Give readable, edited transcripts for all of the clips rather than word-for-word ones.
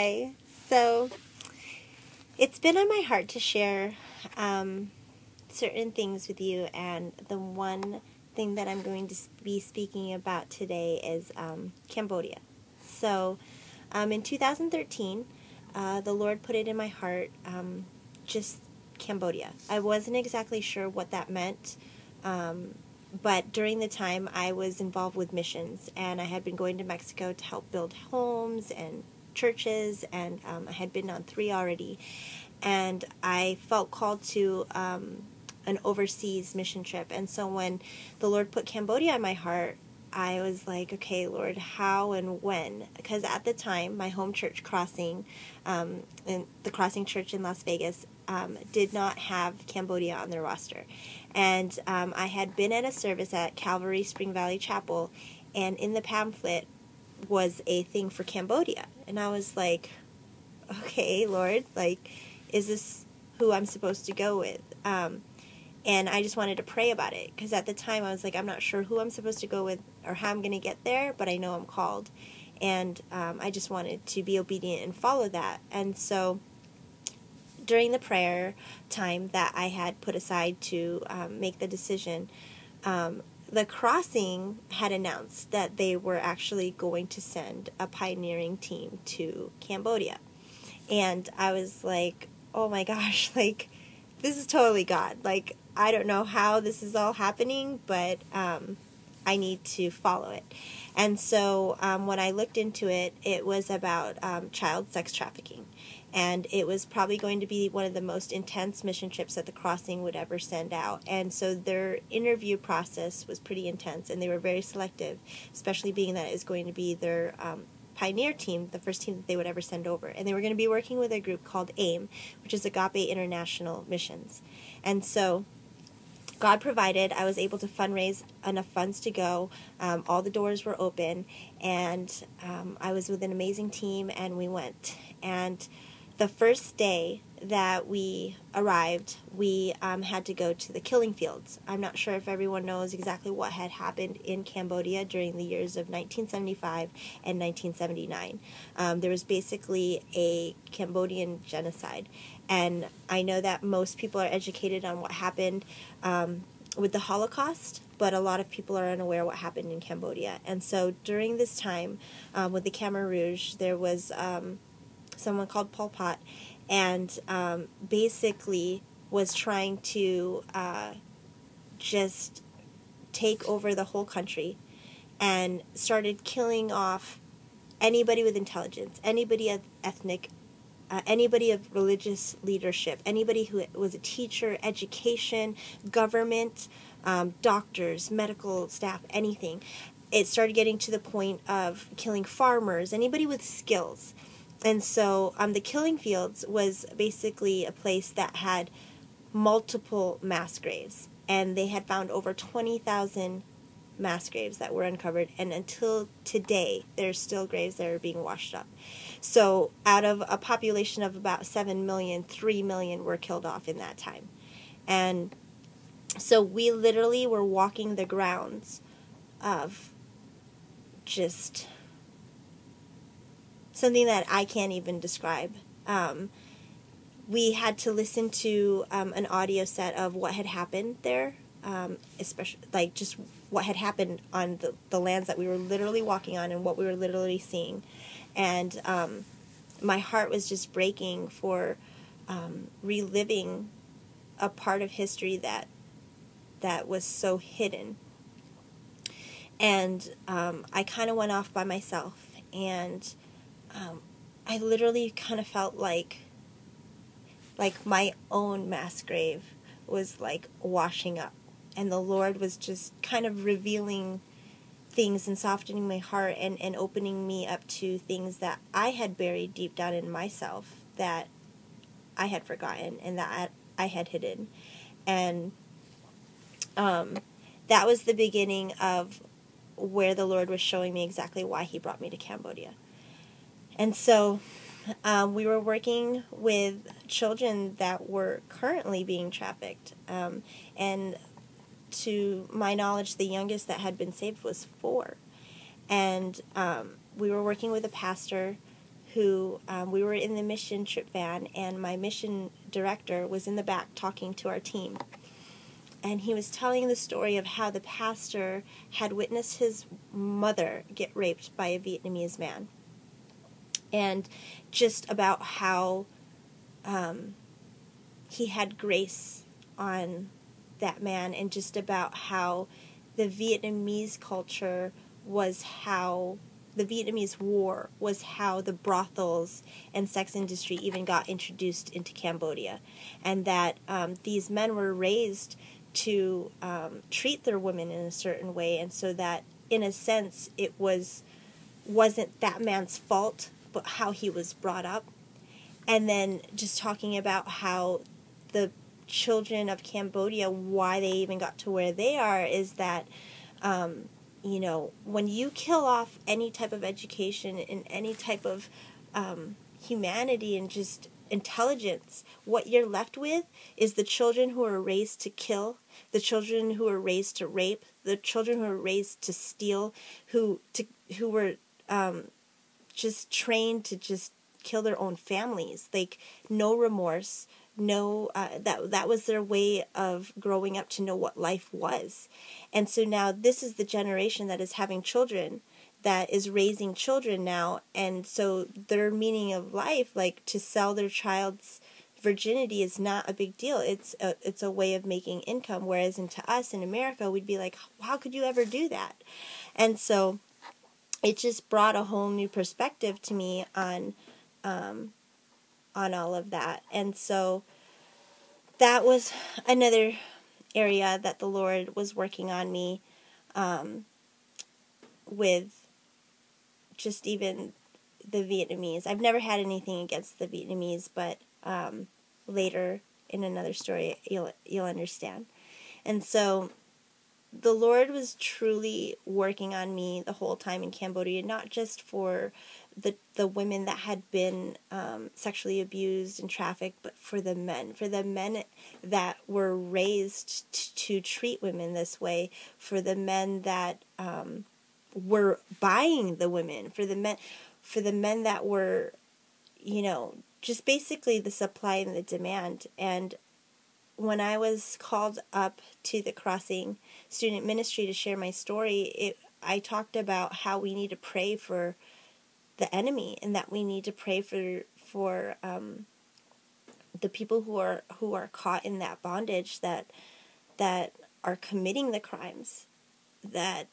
Hi. So it's been on my heart to share certain things with you, and the one thing that I'm going to be speaking about today is Cambodia. So in 2013, the Lord put it in my heart, just Cambodia. I wasn't exactly sure what that meant. But during the time, I was involved with missions, and I had been going to Mexico to help build homes and churches, and I had been on 3 already, and I felt called to an overseas mission trip. And so when the Lord put Cambodia in my heart, I was like, okay, Lord, how and when? Because at the time, my home church, Crossing, in the Crossing Church in Las Vegas, did not have Cambodia on their roster. And I had been at a service at Calvary Spring Valley Chapel, and in the pamphlet was a thing for Cambodia. And I was like, okay, Lord, like, is this who I'm supposed to go with? And I just wanted to pray about it, because at the time I was like, I'm not sure who I'm supposed to go with or how I'm going to get there, but I know I'm called. And I just wanted to be obedient and follow that. And so during the prayer time that I had put aside to make the decision, the Crossing had announced that they were actually going to send a pioneering team to Cambodia. And I was like, oh my gosh, like, this is totally God. Like, I don't know how this is all happening, but I need to follow it. And so when I looked into it, it was about child sex trafficking. And it was probably going to be one of the most intense mission trips that the Crossing would ever send out. And so their interview process was pretty intense, and they were very selective, especially being that it was going to be their pioneer team, the first team that they would ever send over. And they were going to be working with a group called AIM, which is Agape International Missions. And so God provided. I was able to fundraise enough funds to go. All the doors were open, and I was with an amazing team, and we went. And the first day that we arrived, we had to go to the killing fields. I'm not sure if everyone knows exactly what had happened in Cambodia during the years of 1975 and 1979. There was basically a Cambodian genocide. And I know that most people are educated on what happened with the Holocaust, but a lot of people are unaware what happened in Cambodia. And so during this time, with the Khmer Rouge, there was someone called Pol Pot, and basically was trying to just take over the whole country, and started killing off anybody with intelligence, anybody of ethnic, anybody of religious leadership, anybody who was a teacher, education, government, doctors, medical staff, anything. It started getting to the point of killing farmers, anybody with skills. And so the killing fields was basically a place that had multiple mass graves. And they had found over 20,000 mass graves that were uncovered. And until today, there's still graves that are being washed up. So out of a population of about 7 million, 3 million were killed off in that time. And so we literally were walking the grounds of just something that I can't even describe. We had to listen to an audio set of what had happened there, especially like just what had happened on the lands that we were literally walking on and what we were literally seeing. And my heart was just breaking for reliving a part of history that was so hidden. And I kind of went off by myself, and I literally kind of felt like my own mass grave was like washing up, and the Lord was just kind of revealing things and softening my heart and opening me up to things that I had buried deep down in myself, that I had forgotten and that I had hidden. And that was the beginning of where the Lord was showing me exactly why He brought me to Cambodia. And so we were working with children that were currently being trafficked. And to my knowledge, the youngest that had been saved was 4. And we were working with a pastor who we were in the mission trip van, and my mission director was in the back talking to our team. And he was telling the story of how the pastor had witnessed his mother get raped by a Vietnamese man. And just about how he had grace on that man, and just about how the Vietnamese culture was how the Vietnamese War was how the brothels and sex industry even got introduced into Cambodia, and that these men were raised to treat their women in a certain way, and so that in a sense it wasn't that man's fault, but how he was brought up. And then just talking about how the children of Cambodia, why they even got to where they are, is that when you kill off any type of education and any type of humanity and just intelligence, what you're left with is the children who are raised to kill, the children who are raised to rape, the children who are raised to steal, who were just trained to just kill their own families, like no remorse, no that was their way of growing up to know what life was. And so now this is the generation that is having children, that is raising children now, and so their meaning of life, like to sell their child's virginity, is not a big deal. It's a way of making income, whereas to us in America, we'd be like, how could you ever do that? And so it just brought a whole new perspective to me on all of that. And so that was another area that the Lord was working on me with, just even the Vietnamese. I've never had anything against the Vietnamese, but later in another story you'll understand. And so the Lord was truly working on me the whole time in Cambodia, not just for the women that had been sexually abused and trafficked, but for the men that were raised to treat women this way, for the men that were buying the women, for the men that were, just basically the supply and the demand. And when I was called up to the Crossing Student Ministry to share my story, I talked about how we need to pray for the enemy, and that we need to pray for the people who are caught in that bondage, that are committing the crimes, that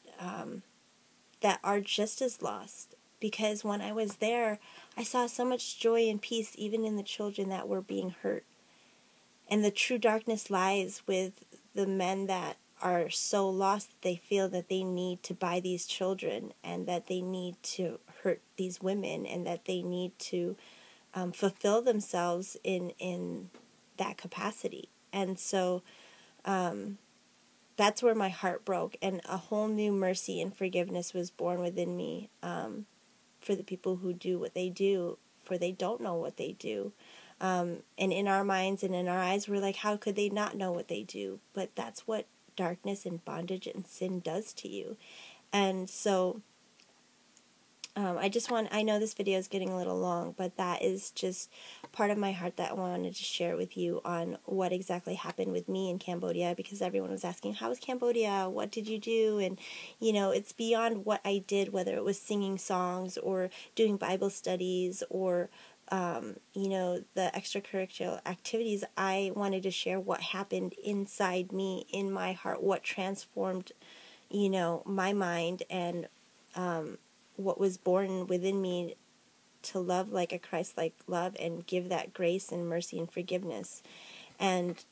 are just as lost. Because when I was there, I saw so much joy and peace, even in the children that were being hurt. And the true darkness lies with the men that are so lost that they feel that they need to buy these children, and that they need to hurt these women, and that they need to fulfill themselves in that capacity. And so that's where my heart broke, and a whole new mercy and forgiveness was born within me for the people who do what they do, for they don't know what they do. And in our minds and in our eyes, we're like, how could they not know what they do? But that's what darkness and bondage and sin does to you. And so I know this video is getting a little long, but that is just part of my heart that I wanted to share with you on what exactly happened with me in Cambodia, because everyone was asking, how was Cambodia? What did you do? And, it's beyond what I did, whether it was singing songs or doing Bible studies or the extracurricular activities. I wanted to share what happened inside me, in my heart, what transformed, my mind, and what was born within me to love like a Christ-like love and give that grace and mercy and forgiveness. And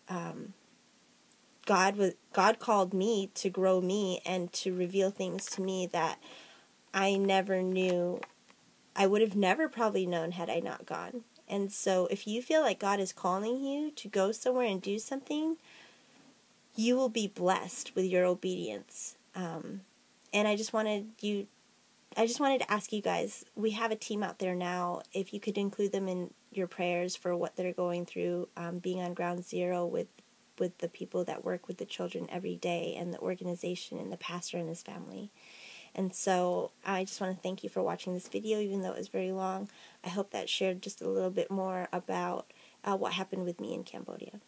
God called me to grow me and to reveal things to me that I never knew. I would have never probably known had I not gone. And so if you feel like God is calling you to go somewhere and do something, you will be blessed with your obedience. And I just wanted to ask you guys, we have a team out there now, if you could include them in your prayers for what they're going through, being on ground zero with the people that work with the children every day, and the organization and the pastor and his family. And so I just want to thank you for watching this video, even though it was very long. I hope that shared just a little bit more about what happened with me in Cambodia.